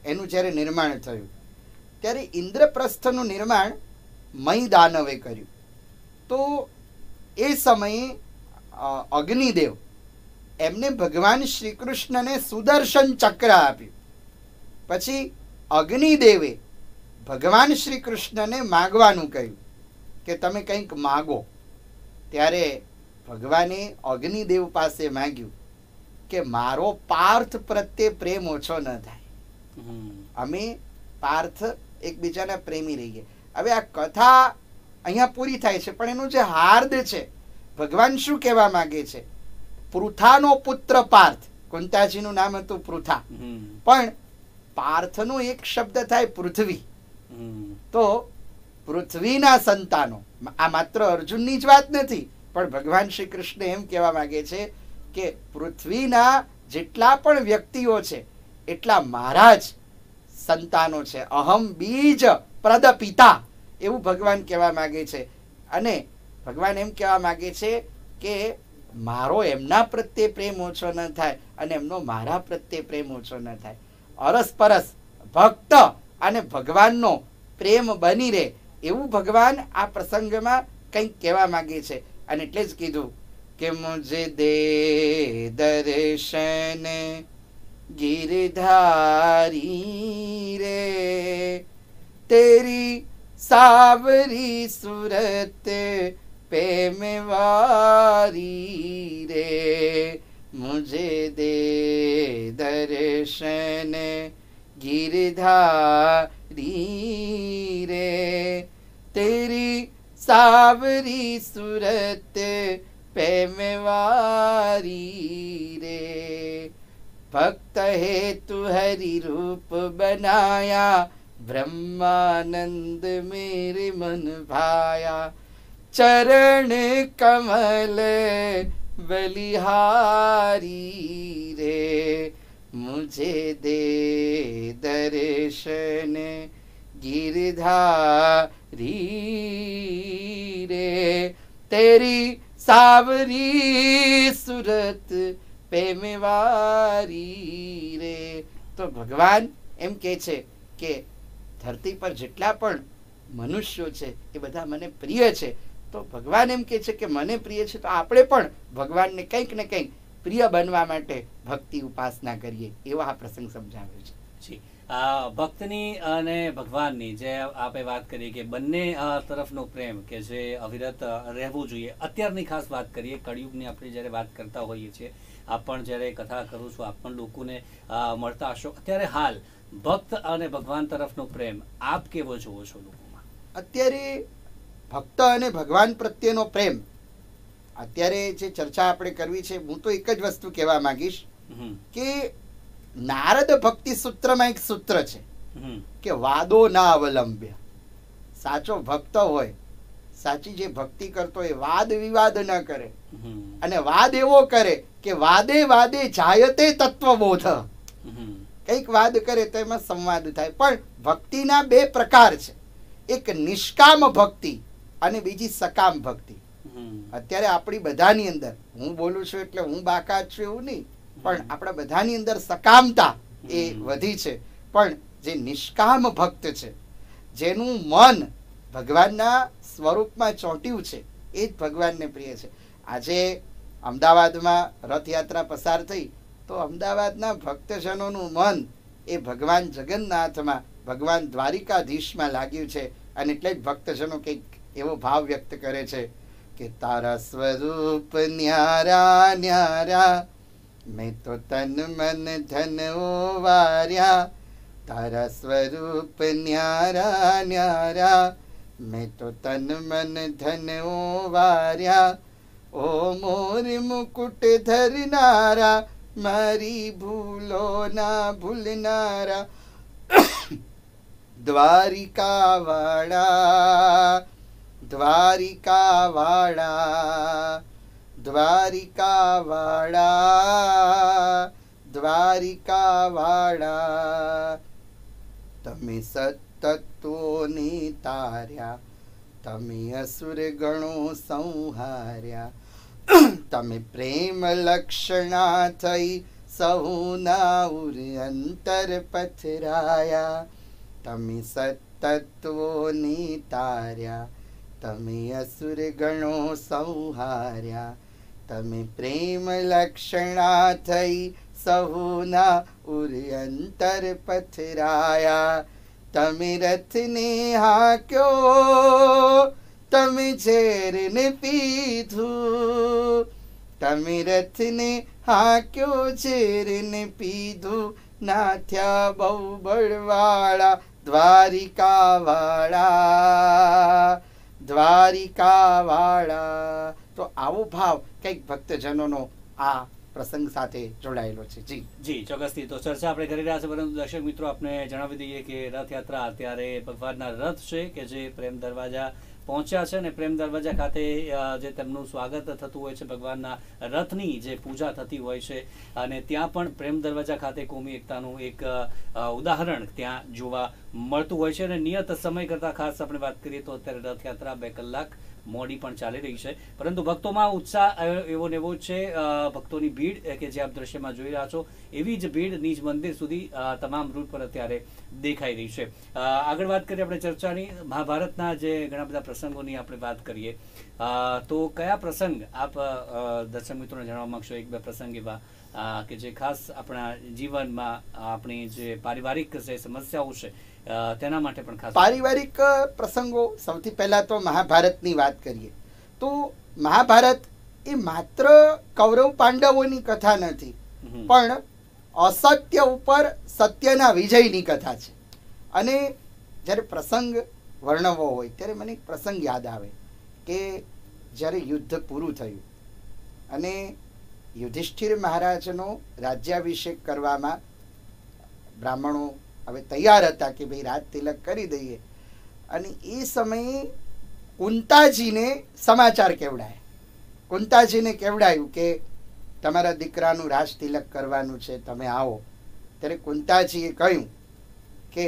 [SPEAKER 2] એનું જ્યારે નિર્માણ થયું ત્યારે ઇન્દ્રપ્રસ્થનું નિર્માણ મય દાનવે કર્યું. તો એ સમયે અગ્નિદેવ એમને ભગવાન શ્રી કૃષ્ણને સુદર્શન ચક્ર આપ્યું. પછી અગ્નિદેવે ભગવાન શ્રી કૃષ્ણને માગવાનું કહ્યું કે તમે કંઈક માગો. ત્યારે ભગવાને અગ્નિદેવ પાસે માંગ્યું કે મારો પાર્થ પ્રત્યે પ્રેમ ઓછો ન થાય, અમે પાર્થ એકબીજાના પ્રેમી રહીએ. હવે આ કથા અહીંયા પૂરી થાય છે પણ એનું જે હાર્દ છે, ભગવાન શું કહેવા માંગે છે? પૃથાનો પુત્ર પાર્થ, કુંતાજીનું નામ હતું પૃથા, પણ પાર્થનો એક શબ્દ થાય પૃથ્વી. તો પૃથ્વીના સંતાનો, આ માત્ર અર્જુનની જ વાત નથી, પણ ભગવાન શ્રી કૃષ્ણ એમ કહેવા માંગે છે કે પૃથ્વીના જેટલા પણ વ્યક્તિઓ છે એટલા મારા જ સંતાનો છે. અહમ બીજ પ્રદ પિતા, એવું ભગવાન કહેવા માંગે છે. અને ભગવાન એમ કહેવા માંગે છે કે મારો એમના પ્રત્યે પ્રેમ ઓછો ન થાય અને એમનો મારા પ્રત્યે પ્રેમ ઓછો ન થાય. અરસપરસ ભક્ત અને ભગવાનનો પ્રેમ બની રહે એવું ભગવાન આ પ્રસંગમાં કંઈક કહેવા માંગે છે. અને એટલે જ કીધું કે મુझे दे दर्शन गिरधारी रे, तेरी सावरी सूरत पे में वारी रे, मुझे दे दर्शन गिरधारी रे, तेरी सावरी सूरत पे में वारी रे, भक्त है तू हरि रूप बनाया, ब्रह्मानंद मेरे मन भाया, चरण कमल बलिहारी रे, मुझे दे दर्शन गिरधारी रे, तेरी सावरी सूरत पे में वारी रे. તો ભગવાન એમ કહે છે કે ધરતી પર જેટલા પણ મનુષ્યો છે એ બધા મને પ્રિય છે. તો ભગવાન એમ કહે છે કે મને પ્રિય છે તો આપણે પણ ભગવાનને કંઈક ને કંઈક પ્રિય બનવા માટે ભક્તિ ઉપાસના કરીએ, એવો આ પ્રસંગ સમજાવે છે.
[SPEAKER 1] જી, ભક્તની અને ભગવાનની જે આપણે વાત કરી કે બંને તરફનો પ્રેમ કે જે અવિરત રહેવું જોઈએ. અત્યારની ખાસ વાત કરીએ, કળિયુગની આપણે જ્યારે વાત કરતા હોઈએ છીએ, આપ પણ જ્યારે કથા કરું છું, આપ પણ લોકોને મળતા હશો. અત્યારે હાલ ભક્ત અને ભગવાન તરફનો પ્રેમ આપ કેવો જોવો છો લોકોમાં?
[SPEAKER 2] અત્યારે ભક્ત અને ભગવાન પ્રત્યેનો પ્રેમ, અત્યારે જે ચર્ચા આપણે કરવી છે, હું તો એક જ વસ્તુ કહેવા માંગીશ કે નારદ ભક્તિ સૂત્રમાં એક સૂત્ર છે કે વાદો ના અવલંબ્ય. સાચો ભક્ત હોય, સાચી જે ભક્તિ કરતો હોય, વાદ વિવાદ ન કરે, અને વાદ એવો કરે કે વાદે વાદે જાયતે તત્વબોધ. કંઈક વાદ કરે તો એમાં સંવાદ થાય. પણ ભક્તિના બે પ્રકાર છે, એક નિષ્કામ ભક્તિ અને બીજી સકામ ભક્તિ. અત્યારે આપણી બધાની અંદર, હું બોલું છું એટલે હું બાકાત છું એવું નહીં, પણ આપણા બધાની અંદર સકામતા એ વધી છે. પણ જે નિષ્કામ ભક્ત છે, જેનું મન ભગવાનના સ્વરૂપમાં ચોંટ્યું છે, એ જ ભગવાનને પ્રિય છે. આજે અમદાવાદમાં રથયાત્રા પસાર થઈ તો અમદાવાદના ભક્તજનોનું મન એ ભગવાન જગન્નાથમાં, ભગવાન દ્વારિકાધીશમાં લાગ્યું છે. અને એટલે જ ભક્તજનો કંઈક એવો ભાવ વ્યક્ત કરે છે કે તારા સ્વરૂપ ન્યારા ન્યારા, મેં તો તન મન ધન વાર્યા, તારા સ્વરૂપ ન્યારા ન્યારા, મેં તો તન મન ધન વાર્યા, ઓ મોર મુકુટ ધરનારા, મારી ભૂલો ના ભૂલનારા, દ્વારિકા વાળા દ્વારિકા વાળા દ્વારિકા વાળા દ્વારિકા વાળા, તમે સતત્વોની તાર્યા, તમે અસુર ગણો સંહાર્યા, તમે પ્રેમ લક્ષણા થઈ સહુના ઉર અંતર પથરાયા, તમે સતત્વોની તાર્યા, તમે અસુર ગણો સંહાર્યા, તમે પ્રેમ લક્ષણા થઈ સહુના ઉર અંતર પથરાયા, તમે રથને હાક્યો, તમે ઝેરને પીધું, તમે રથને હાક્યો, ઝેરને પીધું, નાથ્યા બહુ બળવાળા, દ્વારિકા વાળા દ્વારિકા વાળા. તો આવો ભાવ કંઈક ભક્તજનોનો આ પ્રસંગ સાથે જોડાયેલો છે. જી
[SPEAKER 1] જી, ચોક્કસથી. તો ચર્ચા આપણે કરી રહ્યા છે, પરંતુ દર્શક મિત્રો આપને જણાવી દઈએ કે રથયાત્રા અત્યારે ભગવાનના રથ છે કે જે પ્રેમ દરવાજા પહોંચ્યા છે, અને પ્રેમ દરવાજા ખાતે જે તેમનું સ્વાગત થતું હોય છે, ભગવાનના રથની જે પૂજા થતી હોય છે, અને ત્યાં પણ પ્રેમ દરવાજા ખાતે કોમી એકતાનું એક ઉદાહરણ ત્યાં જોવા મળતું હોય છે. અને નિયત સમય કરતાં ખાસ આપણે વાત કરીએ તો અત્યારે રથયાત્રા 2 કલાક મોડી પણ ચાલી રહી છે, પરંતુ ભક્તોમાં ઉત્સાહ એવો ને એવો જ છે. ભક્તોની ભીડ કે જે આપ દ્રશ્યમાં જોઈ રહ્યા છો, એવી જ ભીડ નિજ મંદિર સુધી તમામ રૂટ પર અત્યારે દેખાઈ રહી છે. આગળ વાત કરીએ આપણે ચર્ચાની, મહાભારતના જે ઘણા બધા પ્રસંગોની આપણે વાત કરીએ તો કયા પ્રસંગ આપ દર્શક મિત્રોને જણાવવા માંગશો? 1-2 પ્રસંગ એવા કે જે ખાસ આપણા જીવનમાં આપણી જે પારિવારિક જે સમસ્યાઓ છે તેના માટે પણ ખાસ.
[SPEAKER 2] પારિવારિક પ્રસંગો, સૌથી પહેલા તો મહાભારતની વાત કરીએ તો મહાભારત એ માત્ર કૌરવ પાંડવોની કથા નથી, પણ અસત્ય ઉપર સત્યના વિજયની કથા છે. અને જ્યારે પ્રસંગ વર્ણવો હોય ત્યારે મને એક પ્રસંગ યાદ આવે કે જ્યારે યુદ્ધ પૂરું થયું અને યુધિષ્ઠિર મહારાજનો રાજ્યાભિષેક કરવામાં બ્રાહ્મણો હવે તૈયાર હતા કે ભાઈ રાજ તિલક કરી દઈએ, અને એ સમયે કુંતાજીને સમાચાર કેવડાયા. કુંતાજીને કેવડાયું કે તમારા દીકરાનું રાજ તિલક કરવાનું છે, તમે આવો. ત્યારે કુંતાજીએ કહ્યું કે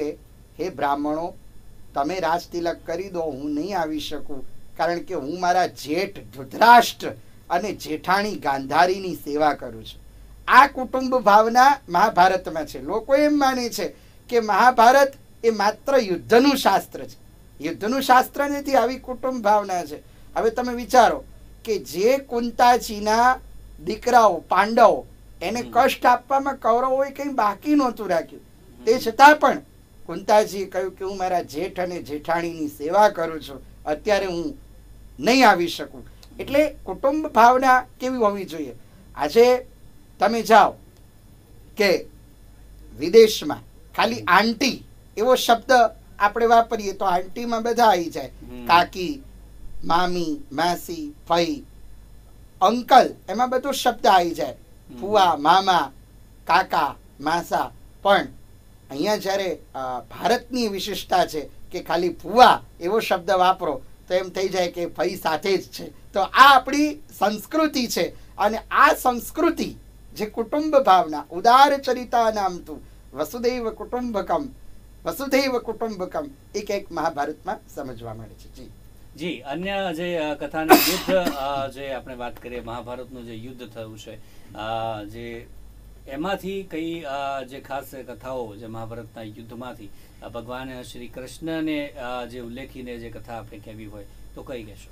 [SPEAKER 2] હે બ્રાહ્મણો, તમે રાજ તિલક કરી દો, હું નહીં આવી શકું, કારણ કે હું મારા જેઠ ધૃતરાષ્ટ્ર અને જેઠાણી ગાંધારીની સેવા કરું છું. આ કુટુંબ ભાવના મહાભારતમાં છે. લોકો એમ માને છે કે મહાભારત એ માત્ર યુદ્ધનું શાસ્ત્ર છે. યુદ્ધનું શાસ્ત્ર નથી, આવી કુટુંબ ભાવના છે. હવે તમે વિચારો કે જે કુંતાજીના દીકરાઓ પાંડવો, એને કષ્ટ આપવામાં કૌરવોએ કંઈ બાકી નહોતું રાખ્યું. તે છતાં પણ કુંતાજીએ કહ્યું કે હું મારા જેઠ અને જેઠાણીની સેવા કરું છું, અત્યારે હું નહીં આવી શકું. એટલે કુટુંબ ભાવના કેવી હોવી જોઈએ. આજે તમે જાઓ કે વિદેશમાં ખાલી આંટી એવો શબ્દ આપણે વાપરીએ તો આંટીમાં બધા આવી જાય. કાકી, મામી, માસી, ફઈ, અંકલ, એમાં બધો શબ્દ આવી જાય. ફુવા, મામા, કાકા, માસા. પણ અહીંયા જ્યારે ભારતની વિશેષતા છે કે ખાલી ફુવા એવો શબ્દ વાપરો તો એમ થઈ જાય કે ફઈ સાથે જ છે. તો આ આપણી સંસ્કૃતિ છે. અને આ સંસ્કૃતિ જે કુટુંબ ભાવના, ઉદાર ચરિતા નામ તું વસુદૈવ કુટુંબકમ, વસુધૈવ કુટુંબકમ, એ કંઈક મહાભારતમાં સમજવા મળે છે. જી
[SPEAKER 1] જી, અન્ય જે કથાનું યુદ્ધ જે આપણે વાત કરીએ, મહાભારતનું જે યુદ્ધ થયું છે, જે એમાંથી કઈ જે ખાસ કથાઓ જે મહાભારતના યુદ્ધમાંથી ભગવાન શ્રી કૃષ્ણને જે ઉલ્લેખીને જે કથા આપણે કહેવી હોય તો કઈ કહેશો?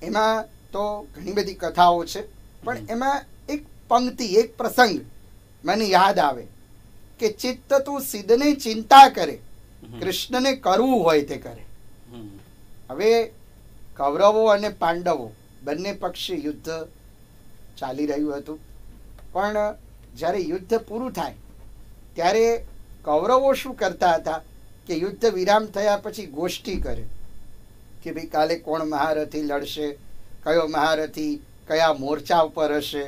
[SPEAKER 2] એમાં તો ઘણી બધી કથાઓ છે, પણ એમાં એક પંક્તિ, એક પ્રસંગ મને યાદ આવે કે ચિત્ત તું સિદ્ધને ચિંતા કરે, કૃષ્ણને કરવું હોય તે કરે. હવે કૌરવો અને પાંડવો બંને પક્ષે યુદ્ધ ચાલી રહ્યું હતું, પણ જ્યારે યુદ્ધ પૂરું થાય ત્યારે કૌરવો શું કરતા હતા કે યુદ્ધ વિરામ થયા પછી ગોષ્ઠી કરે કે ભાઈ કાલે કોણ મહારથી લડશે, કયો મહારથી કયા મોરચા ઉપર હશે.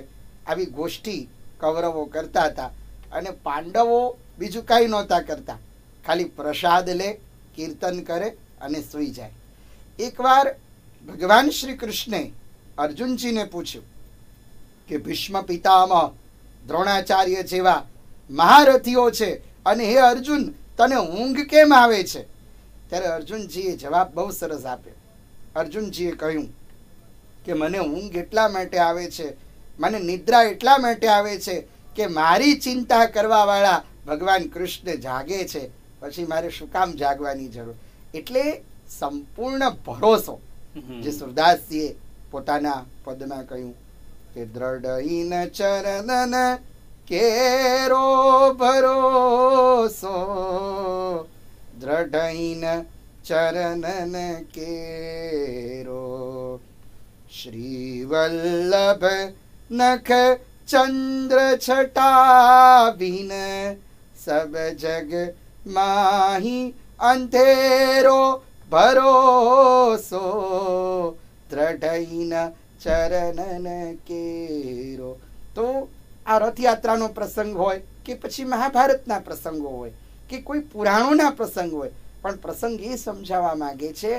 [SPEAKER 2] આવી ગોષ્ઠી કૌરવો કરતા હતા. અને પાંડવો બીજું કાંઈ નહોતા કરતા, ખાલી પ્રસાદ લે, કીર્તન કરે અને સૂઈ જાય. એકવાર ભગવાન શ્રી કૃષ્ણે અર્જુનજીને પૂછ્યું કે ભીષ્મ પિતામહ, દ્રોણાચાર્ય જેવા મહારથીઓ છે, અને હે અર્જુન તને ઊંઘ કેમ આવે છે? ત્યારે અર્જુનજીએ જવાબ બહુ સરસ આપ્યો. અર્જુનજીએ કહ્યું કે મને ઊંઘ એટલા માટે આવે છે, મને નિદ્રા એટલા માટે આવે છે કે મારી ચિંતા કરવા વાળા ભગવાન કૃષ્ણ જાગે છે, પછી મારે શું કામ જાગવાની જરૂર. એટલે સંપૂર્ણ ભરોસો જે સુરદાસજીએ પોતાના પદમાં કહ્યું કે દ્રઢઈન ચરણન કેરો ભરોસો, દ્રઢઈન ચરણન કેરો, શ્રી વલ્લભ નખ ચંદ્ર છટાવીન, સબ જગ માહી અંધેરો ભરોસો, દ્રઢઈન ચરણન કેરો. તો આ રથયાત્રાનો પ્રસંગ હોય કે પછી મહાભારતના પ્રસંગો હોય કે કોઈ પુરાણોના પ્રસંગ હોય, પણ પ્રસંગ એ સમજાવવા માંગે છે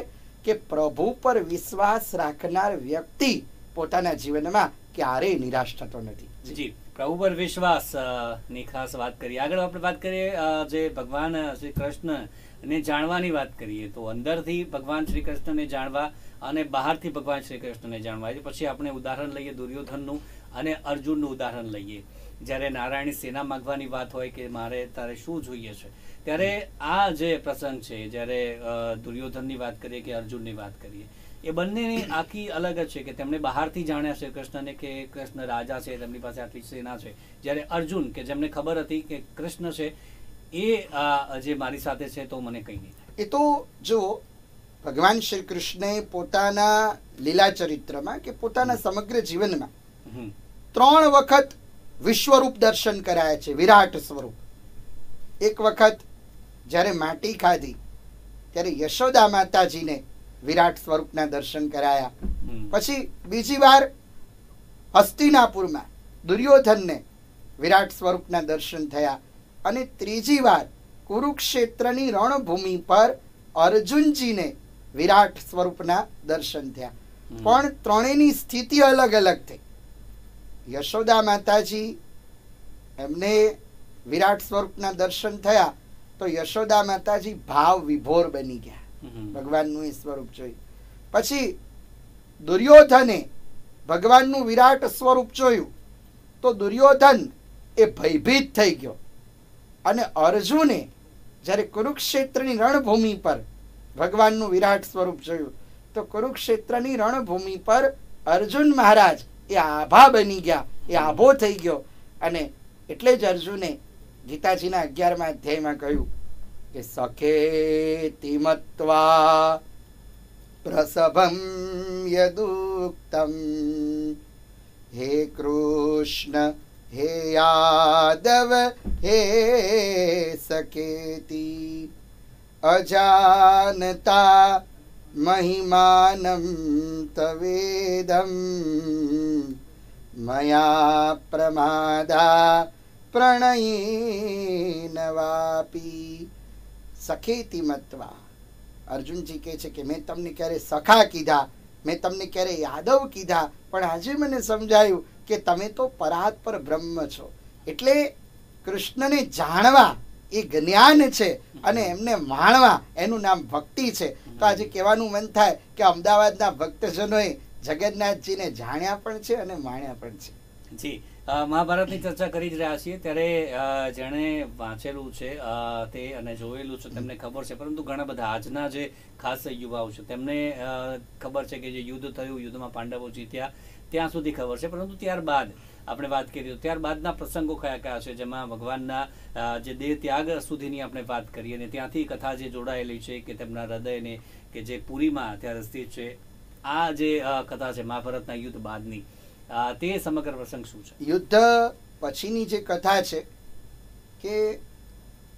[SPEAKER 2] કે પ્રભુ પર વિશ્વાસ રાખનાર વ્યક્તિ પોતાના જીવનમાં ક્યારેય નિરાશ થતો નથી.
[SPEAKER 1] જી, પ્રભુ પર વિશ્વાસ ની ખાસ વાત કરીએ. આગળ આપણે વાત કરીએ જે ભગવાન શ્રી કૃષ્ણ ને જાણવાની વાત કરીએ તો અંદરથી ભગવાન શ્રી કૃષ્ણને જાણવા અને બહારથી ભગવાન શ્રી કૃષ્ણને જાણવા. પછી આપણે ઉદાહરણ લઈએ દુર્યોધનનું અને અર્જુનનું ઉદાહરણ લઈએ. જ્યારે નારાયણની સેના માગવાની વાત હોય કે મારે તારે શું જોઈએ છે, ત્યારે આ જે પ્રસંગ છે, જ્યારે દુર્યોધનની વાત કરીએ કે અર્જુનની વાત કરીએ, એ બંનેની આખી અલગ જ છે કે તેમણે બહારથી જાણ્યા શ્રી કૃષ્ણને કે કૃષ્ણ રાજા છે, તેમની પાસે આટલી સેના છે. જ્યારે અર્જુન કે જેમને ખબર હતી કે કૃષ્ણ છે એ જે મારી સાથે છે તો મને કંઈ નહીં થાય.
[SPEAKER 2] એ તો જો ભગવાન શ્રી કૃષ્ણે પોતાના લીલા ચરિત્રમાં કે પોતાના સમગ્ર જીવનમાં 3 વખત વિશ્વરૂપ દર્શન કરાયા છે, વિરાટ સ્વરૂપ. એક વખત જ્યારે માટી ખાધી ત્યારે યશોદા માતાજીને વિરાટ સ્વરૂપના દર્શન કરાયા. પછી બીજી વાર હસ્તિનાપુરમાં દુર્યોધનને વિરાટ સ્વરૂપના દર્શન થયા. અને ત્રીજી વાર કુરુક્ષેત્રની રણભૂમિ પર અર્જુનજીને વિરાટ સ્વરૂપના દર્શન થયા. પણ ત્રણેયની સ્થિતિ અલગ અલગ થઈ. યશોદા માતાજી એમને વિરાટ સ્વરૂપના દર્શન થયા તો યશોદા માતાજી ભાવ વિભોર બની ગયા, ભગવાનનું એ સ્વરૂપ જોયું. પછી દુર્યોધને ભગવાનનું વિરાટ સ્વરૂપ જોયું તો દુર્યોધન એ ભયભીત થઈ ગયો. અને અર્જુને જ્યારે કુરુક્ષેત્રની રણભૂમિ પર ભગવાનનું વિરાટ સ્વરૂપ જોયું તો કુરુક્ષેત્રની રણભૂમિ પર અર્જુન મહારાજ એ આભા બની ગયા, એ આભો થઈ ગયો. અને એટલે જ અર્જુને ગીતાજીના 11મા અધ્યાયમાં કહ્યું કે સખેતિ મત્વા પ્રસભમ યદુક્તમ હે કૃષ્ણ હે યાદવ હે સખેતિ અજાનતા મહિમાનમ તવેદમ મયા પ્રમાદા પ્રણયેન વાપી. સખેતિ મત્વા, અર્જુનજી કહે છે કે મેં તમને ક્યારે સખા કીધા, મેં તમને ક્યારે યાદવ કીધા, પણ આજે મને સમજાયું કે તમે તો પરાત્પર બ્રહ્મ છો. એટલે કૃષ્ણને જાણવા એ જ્ઞાન છે અને એમને માણવા એનું નામ ભક્તિ છે. તો આજે કહેવાનું મન થાય કે અમદાવાદના ભક્તજનોએ જગન્નાથજીને જાણ્યા પણ છે અને માણ્યા પણ છે.
[SPEAKER 1] જી, મહાભારતની ચર્ચા કરી જ રહ્યા છીએ ત્યારે જેણે વાંચેલું છે તે અને જોયેલું છે તેમને ખબર છે, પરંતુ ઘણા બધા આજના જે ખાસ યુવાઓ છે તેમને ખબર છે કે જે યુદ્ધ થયું, યુદ્ધમાં પાંડવો જીત્યા ત્યાં સુધી ખબર છે, પરંતુ ત્યારબાદ આપણે વાત કરી ત્યારબાદના પ્રસંગો કયા કયા છે જેમાં ભગવાનના જે દેહ ત્યાગ સુધીની આપણે વાત કરીએ અને ત્યાંથી કથા જે જોડાયેલી છે કે તેમના હૃદયને કે જે પુરીમાં અત્યારે સ્થિત છે, આ જે કથા છે મહાભારતના યુદ્ધ બાદની, તે સમગ્ર પ્રસંગ શું છે?
[SPEAKER 2] યુદ્ધ પછીની જે કથા છે કે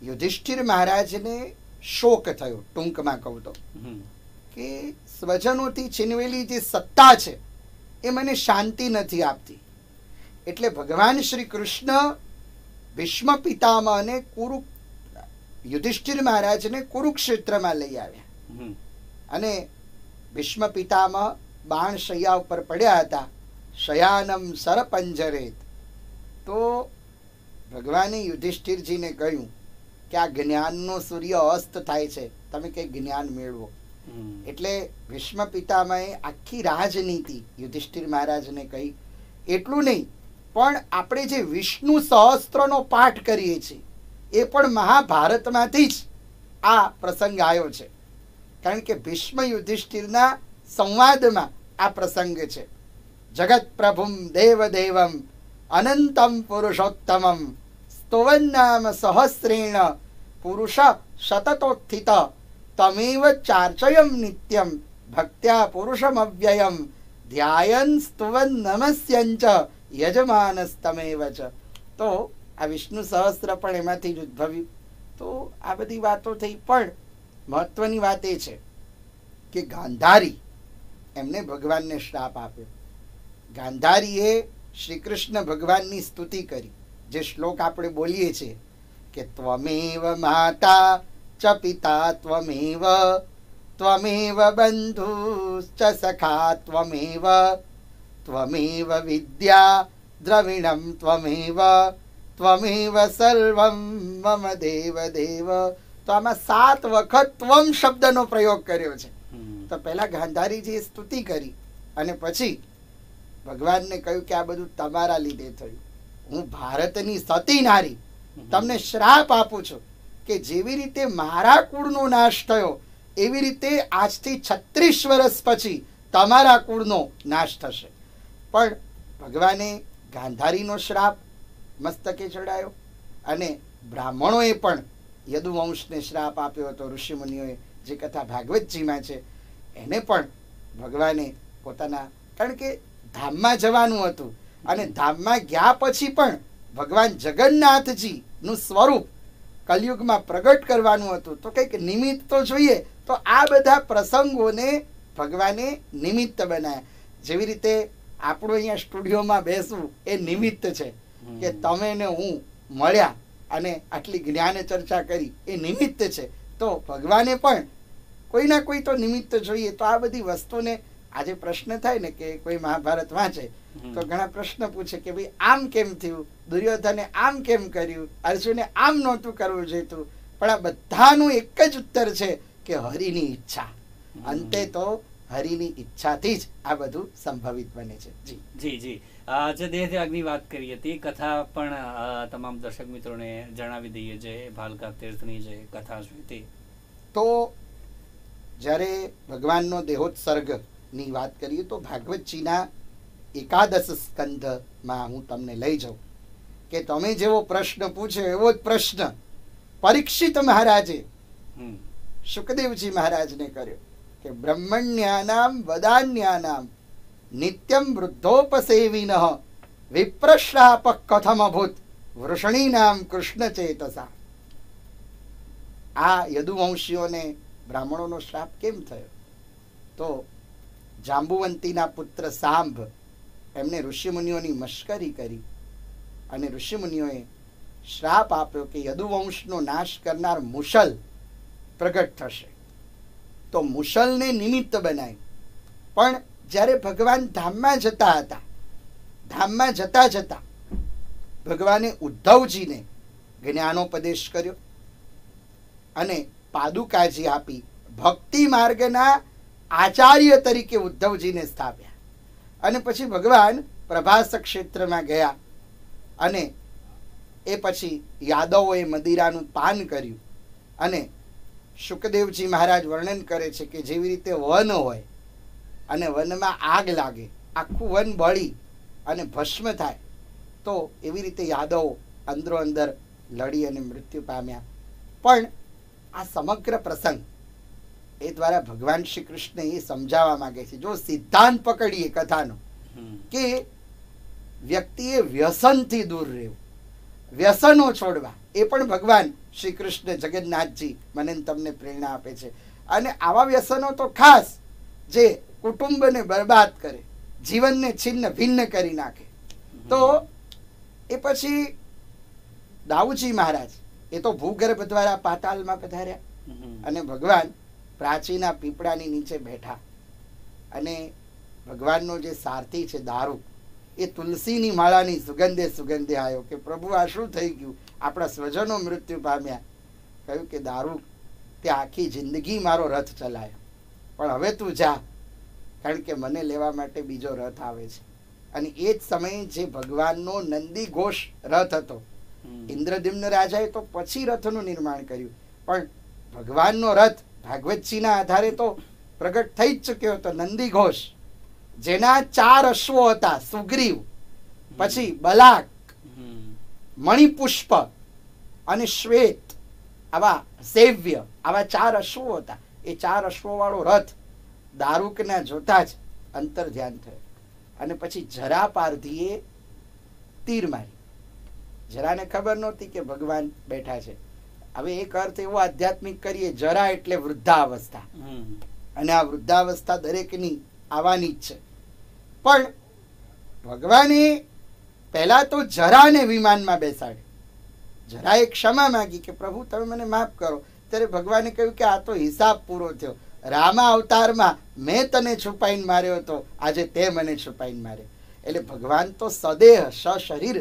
[SPEAKER 2] યુધિષ્ઠિર મહારાજને શોક થયો, ટૂંકમાં કહું તો કે સ્વજનોથી છીનવેલી જે સત્તા છે એ મને શાંતિ નથી આપતી. એટલે ભગવાન શ્રી કૃષ્ણ ભીષ્મ પિતામહને યુધિષ્ઠિર મહારાજને કુરુક્ષેત્રમાં લઈ આવ્યા. અને ભીષ્મ પિતામહ બાણ શૈયા ઉપર પડ્યા હતા. શયાનમ સરપંજરેત. તો ભગવાને યુધિષ્ઠિરજીને કહ્યું કે આ જ્ઞાનનો સૂર્ય અસ્ત થાય છે, તમે કઈ જ્ઞાન મેળવો. એટલે ભીષ્મ પિતામહે આખી રાજનીતિ યુધિષ્ઠિર મહારાજને કહી. એટલું નહીં, પણ આપણે જે વિષ્ણુ સહસ્ત્રનો પાઠ કરીએ છીએ એ પણ મહાભારતમાંથી જ આ પ્રસંગ આવ્યો છે. કારણ કે ભીષ્મ યુધિષ્ઠિરના સંવાદમાં આ પ્રસંગ છે. જગત પ્રભુમ દેવદેવમ અનંતમ પુરુષોત્તમમ સ્તુવન્નામ સહસ્રેણ પુરુષ સતતોત્થિત તમેવ ચાર્ચયમ નિત્યમ ભક્ત્યા પુરુષમવ્યયમ ધ્યાયન સ્તુવન નમસ્યંચ યજમાનસ્તમેવ ચ. તો આ વિષ્ણુ સહસ્ત્ર પણ એમાંથી જ ઉદ્ભવ્યું. તો આ બધી વાતો થઈ, પણ મહત્વની વાત એ છે કે ગાંધારી એમને ભગવાનને શ્રાપ આપ્યો. ગાંધારીએ શ્રી કૃષ્ણ ભગવાનની સ્તુતિ કરી. જે શ્લોક આપણે બોલીએ છીએ કે ત્વમેવ માતા ચ પિતા ત્વમેવ ત્વમેવ બંધુશ્ચ સખા ત્વમેવ ત્વમેવ વિદ્યા દ્રવિણમ ત્વમેવ ત્વમેવ સર્વમ મમ દેવ દેવ. તો આમાં 7 વખત ત્વમ શબ્દનો પ્રયોગ કર્યો છે. તો પહેલા ગાંધારીજીએ સ્તુતિ કરી અને પછી ભગવાનને કહ્યું કે આ બધું તમારા લીધે થયું. હું ભારતની સતી નારી તમને શ્રાપ આપું છું કે જેવી રીતે મારા કુળનો નાશ થયો એવી રીતે આજથી 36 વર્ષ પછી તમારા કુળનો નાશ થશે. પણ ભગવાને ગાંધારીનો શ્રાપ મસ્તકે ચડાયો અને બ્રાહ્મણોએ પણ યદુવંશને શ્રાપ આપ્યો હતો. ઋષિમુનિઓએ, જે કથા ભાગવતજીમાં છે. એને પણ ભગવાને પોતાના, કારણ કે ધામમાં જવાનું હતું અને ધામમાં ગયા પછી પણ ભગવાન જગન્નાથજીનું સ્વરૂપ કલયુગમાં પ્રગટ કરવાનું હતું, તો કંઈક નિમિત્ત તો જોઈએ. તો આ બધા પ્રસંગોને ભગવાને નિમિત્ત બનાવ્યા. જેવી રીતે આપણું અહીંયા સ્ટુડિયોમાં બેસવું એ નિમિત્ત છે કે તમે ને હું મળ્યા અને આટલી જ્ઞાન ચર્ચા કરી, એ નિમિત્ત છે. તો ભગવાને પણ કોઈ ના કોઈ તો નિમિત્ત જોઈએ. તો આ બધી વસ્તુને આજે પ્રશ્ન થાય ને કે કોઈ મહાભારત વાંચે તો ઘણા પ્રશ્ન પૂછે કે ભાઈ આમ કેમ થયું, દુર્યોધને આમ કેમ કર્યું, અર્જુને આમ નહોતું કરવું જોઈતું. પણ આ બધાનું એક જ ઉત્તર છે કે હરિની ઈચ્છા. અંતે તો હરિની ઈચ્છાથી જ આ બધું સંભવિત બને છે. જી
[SPEAKER 1] જી જી જે દેહ ત્યાગની વાત કરી હતી, કથા પણ તમામ દર્શક મિત્રોને જણાવી દઈએ. જે ભાલકા તીર્થની જે કથા છે તે
[SPEAKER 2] તો જ્યારે ભગવાનનો દેહોત્સર્ગની વાત કરીએ તો ભાગવતજીના 11 સ્કંધમાં હું તમને લઈ જાઉં કે તમે જેવો પ્રશ્ન પૂછ્યો એવો જ પ્રશ્ન પરીક્ષિત મહારાજે શુકદેવજી મહારાજને કર્યો કે બ્રહ્મણ્યાનામ વદાન્યાનામ નિત્યમ વૃદ્ધોપસેવિનઃ વિપ્રશ્રાપક કથમ અભૂત વૃષણીનામ કૃષ્ણ ચેતસા. આ યદુવંશીઓને બ્રાહ્મણોનો શ્રાપ કેમ થયો? તો જાંબુવંતીના પુત્ર સાંભ એમને ઋષિમુનિઓની મશ્કરી કરી અને ઋષિમુનિઓએ શ્રાપ આપ્યો કે યદુવંશનો નાશ કરનાર મુશલ પ્રગટ થશે. તો મુશલને નિમિત્ત બનાવ્યું. પણ જ્યારે ભગવાન ધામમાં જતા હતા, ધામમાં જતા જતા ભગવાને ઉદ્ધવજીને જ્ઞાનોપદેશ કર્યો અને પાદુકાજી આપી. ભક્તિ માર્ગના આચાર્ય તરીકે ઉદ્ધવજીને સ્થાપ્યા. અને પછી ભગવાન પ્રભાસ ક્ષેત્રમાં ગયા અને એ પછી યાદવોએ મદિરાનું પાન કર્યું. અને શુકદેવજી મહારાજ વર્ણન કરે છે કે જેવી રીતે વન હોય અને વનમાં આગ લાગે, આખું વન બળી અને ભસ્મ થાય, તો એવી રીતે યાદવો અંદરો અંદર લડી અને મૃત્યુ પામ્યા. પણ આ સમગ્ર પ્રસંગ એ દ્વારા ભગવાન શ્રી કૃષ્ણ એ સમજાવવા માંગે છે. જો સિદ્ધાંત પકડીએ કથાનો કે વ્યક્તિએ વ્યસનથી દૂર રહેવું, વ્યસનો છોડવા, એ પણ ભગવાન શ્રી કૃષ્ણ જગન્નાથજી મને તમને પ્રેરણા આપે છે. અને આવા વ્યસનો તો ખાસ જે કુટુંબને બરબાદ કરે, જીવનને છિન્ન ભિન્ન કરી નાખે. તો એ પછી દાઉજી મહારાજ એ તો ભૂગર્ભ દ્વારા પાતાલમાં પધાર્યા અને ભગવાન પ્રાચીના પીપળાની નીચે બેઠા અને ભગવાનનો જે સારથી છે દારૂ, એ તુલસીની માળાની સુગંધે સુગંધે આવ્યો કે પ્રભુ આ શું થઈ ગયું, આપણા સ્વજનો મૃત્યુ પામ્યા. કહ્યું કે દારૂ તે આખી જિંદગી મારો રથ ચલાયો, પણ હવે તું જા, કારણ કે મને લેવા માટે બીજો રથ આવે છે. અને એ જ સમયે જે ભગવાનનો નંદી ઘોષ રથ હતો, ઇન્દ્રદ્યુમ્ન રાજાએ તો પછી રથનું નિર્માણ કર્યું, પણ ભગવાનનો રથ ભાગવતજીના આધારે તો પ્રગટ થઈ જ ચૂક્યો હતો. નંદી ઘોષ જેના 4 અશ્વો હતા, સુગ્રીવ, પછી બલાક, મણિપુષ્પ અને શ્વેત, આવા સેવ્ય, આવા 4 અશ્વો હતા. એ 4 અશ્વો વાળો રથ દારૂકના જોતા જ અંતર ધ્યાન થયો. અને પછી જરા પારધીએ તીર મારી. જરાને ખબર નહોતી કે ભગવાન બેઠા છે. હવે એક અર્થ એવો આધ્યાત્મિક કરીએ, જરા એટલે વૃદ્ધાવસ્થા, અને આ વૃદ્ધાવસ્થા દરેકની આવવાની જ છે. પણ ભગવાને પહેલા તો જરાને વિમાનમાં બેસાડે. જરાએ ક્ષમા માંગી કે પ્રભુ તમે મને માફ કરો. ત્યારે ભગવાને કહ્યું કે આ તો હિસાબ પૂરો થયો. રામા અવતારમાં મેં તને છુપાઈને માર્યો હતો, આજે તે મને છુપાઈને માર્યો. એટલે ભગવાન તો સદેહ સશરીર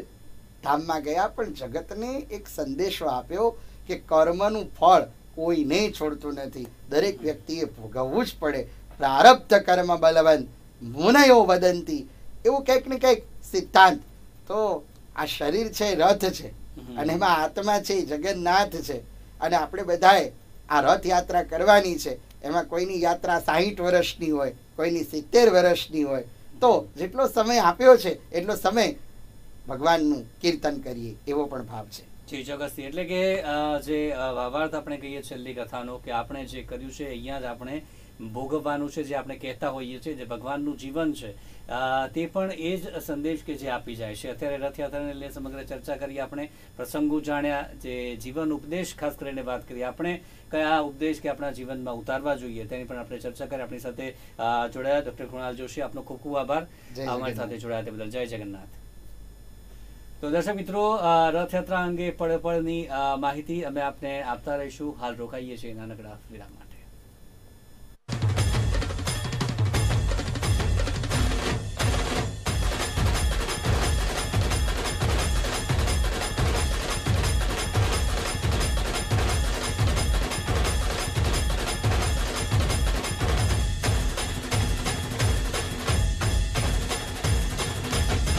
[SPEAKER 2] ધામમાં ગયા, પણ જગતને એક સંદેશો આપ્યો કે કર્મનું ફળ કોઈને છોડતું નથી, દરેક વ્યક્તિએ ભોગવવું જ પડે. પ્રારબ્ધ કર્મ બલવંત મુનયો વદંતી, એવું કંઈક ને કંઈક સિદ્ધાંત. તો આ શરીર છે રથ છે અને એમાં આત્મા છે જગન્નાથ છે, અને આપણે બધાએ આ રથયાત્રા કરવાની છે. એમાં કોઈની યાત્રા 60 વર્ષની હોય, કોઈની 70 વર્ષની હોય. તો જેટલો સમય આપ્યો છે એટલો સમય ભગવાનનું કીર્તન કરીએ, એવો પણ ભાવ છે.
[SPEAKER 1] જી ચોક્કસથી. એટલે કે જે ભાવાર્થ આપણે કહીએ છેલ્લી કથાનો કે આપણે જે કર્યું છે અહીંયા જ આપણે ભોગવવાનું છે, જે આપણે કહેતા હોઈએ છીએ, જે ભગવાનનું જીવન છે, તે પણ એ જ સંદેશ કે જે આપી જાય છે. અત્યારે રથયાત્રાને લઈને સમગ્ર ચર્ચા કરી આપણે, પ્રસંગો જાણ્યા, જે જીવન ઉપદેશ ખાસ કરીને વાત કરી આપણે, કયા ઉપદેશ કે આપણા જીવનમાં ઉતારવા જોઈએ તેની પણ આપણે ચર્ચા કરી. આપણી સાથે જોડાયા ડૉક્ટર કૃણાલ જોશી, આપનો ખૂબ ખૂબ આભાર અમારી સાથે જોડાયા તે બદલ. જય જગન્નાથ. તો દર્શક મિત્રો, રથયાત્રા અંગે પળે પળની માહિતી અમે આપને આપતા રહીશું. હાલ રોકાઈએ છીએ નાનકડા વિરામ માટે.